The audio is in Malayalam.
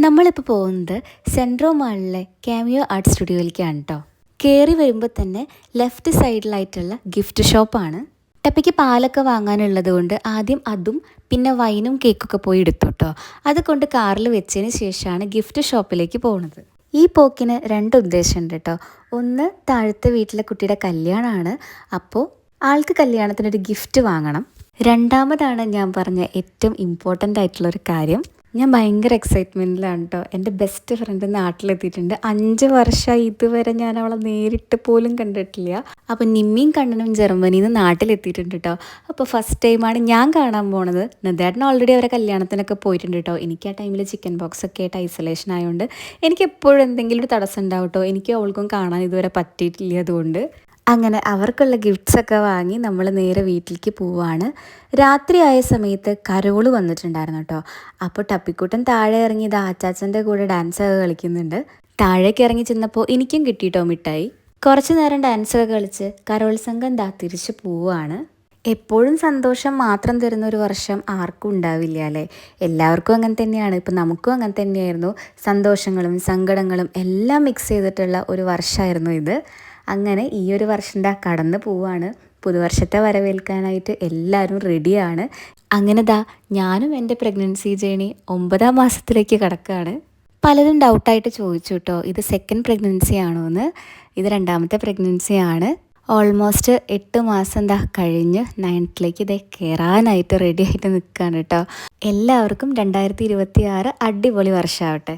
നമ്മളിപ്പോൾ പോകുന്നത് സെൻട്രോ മാളിലെ കാമിയോ ആർട്ട് സ്റ്റുഡിയോയിലേക്കാണ് കേട്ടോ. കയറി വരുമ്പോൾ തന്നെ ലെഫ്റ്റ് സൈഡിലായിട്ടുള്ള ഗിഫ്റ്റ് ഷോപ്പാണ്. ടപ്പിക്ക് പാലൊക്കെ വാങ്ങാനുള്ളത് കൊണ്ട് ആദ്യം അതും പിന്നെ വൈനും കേക്കൊക്കെ പോയി എടുത്തു കേട്ടോ. അത് കൊണ്ട് കാറിൽ വെച്ചതിന് ശേഷമാണ് ഗിഫ്റ്റ് ഷോപ്പിലേക്ക് പോകുന്നത്. ഈ പോക്കിന് രണ്ട് ഉദ്ദേശമുണ്ട് കേട്ടോ. ഒന്ന്, താഴത്തെ വീട്ടിലെ കുട്ടിയുടെ കല്യാണമാണ്, അപ്പോൾ ആൾക്ക് കല്യാണത്തിനൊരു ഗിഫ്റ്റ് വാങ്ങണം. രണ്ടാമതാണ് ഞാൻ പറഞ്ഞ ഏറ്റവും ഇമ്പോർട്ടൻ്റ് ആയിട്ടുള്ളൊരു കാര്യം, ഞാൻ ഭയങ്കര എക്സൈറ്റ്മെൻറ്റിലാണ് കേട്ടോ. എൻ്റെ ബെസ്റ്റ് ഫ്രണ്ട് നാട്ടിലെത്തിയിട്ടുണ്ട്. 5 വർഷമായി ഇതുവരെ ഞാൻ അവളെ നേരിട്ട് പോലും കണ്ടിട്ടില്ല. അപ്പോൾ നിമ്മിയും കണ്ണനും ജർമ്മനിയിൽ നിന്ന് നാട്ടിലെത്തിയിട്ടുണ്ട് കേട്ടോ. അപ്പോൾ ഫസ്റ്റ് ടൈമാണ് ഞാൻ കാണാൻ പോണത്. നദേട്ടൻ ഓൾറെഡി അവരെ കല്യാണത്തിനൊക്കെ പോയിട്ടുണ്ട് കേട്ടോ. എനിക്ക് ആ ടൈമിൽ ചിക്കൻ ബോക്സ് ഒക്കെ ആയിട്ട് ഐസൊലേഷൻ ആയതുകൊണ്ട് എനിക്ക് എപ്പോഴും എന്തെങ്കിലും ഒരു തടസ്സം ഉണ്ടാവും കേട്ടോ. എനിക്ക് അവൾക്കും കാണാൻ ഇതുവരെ പറ്റിയിട്ടില്ല. അതുകൊണ്ട് അങ്ങനെ അവർക്കുള്ള ഗിഫ്റ്റ്സൊക്കെ വാങ്ങി നമ്മൾ നേരെ വീട്ടിലേക്ക് പോവാണ്. രാത്രിയായ സമയത്ത് കരോള് വന്നിട്ടുണ്ടായിരുന്നു കേട്ടോ. അപ്പോൾ ടപ്പിക്കുട്ടൻ താഴെ ഇറങ്ങി ഇത് ആച്ചാച്ചൻ്റെ കൂടെ ഡാൻസൊക്കെ കളിക്കുന്നുണ്ട്. താഴേക്ക് ഇറങ്ങി ചെന്നപ്പോൾ എനിക്കും കിട്ടിയിട്ടോ മിഠായി. കുറച്ച് നേരം ഡാൻസൊക്കെ കളിച്ച് കരോൾ സംഘം തിരിച്ച് പോവുകയാണ്. എപ്പോഴും സന്തോഷം മാത്രം തരുന്ന ഒരു വർഷം ആർക്കും ഉണ്ടാവില്ല അല്ലേ? എല്ലാവർക്കും അങ്ങനെ തന്നെയാണ്. ഇപ്പം നമുക്കും അങ്ങനെ തന്നെയായിരുന്നു. സന്തോഷങ്ങളും സങ്കടങ്ങളും എല്ലാം മിക്സ് ചെയ്തിട്ടുള്ള ഒരു വർഷമായിരുന്നു ഇത്. അങ്ങനെ ഈ ഒരു വർഷം കടന്നു പോവാണ്. പുതുവർഷത്തെ വരവേൽക്കാനായിട്ട് എല്ലാവരും റെഡിയാണ്. അങ്ങനെ ഞാനും എൻ്റെ പ്രഗ്നൻസി ജേണി 9ാം മാസത്തിലേക്ക് കിടക്കുകയാണ്. പലരും ഡൗട്ടായിട്ട് ചോദിച്ചു കേട്ടോ, ഇത് സെക്കൻഡ് പ്രഗ്നൻസി ആണോ എന്ന്. ഇത് 2ാമത്തെ പ്രഗ്നൻസി ആണ്. ഓൾമോസ്റ്റ് 8 മാസം കഴിഞ്ഞ് 9th കയറാനായിട്ട് റെഡി ആയിട്ട് നിൽക്കുകയാണ് കേട്ടോ. എല്ലാവർക്കും 2026 അടിപൊളി വർഷമാവട്ടെ.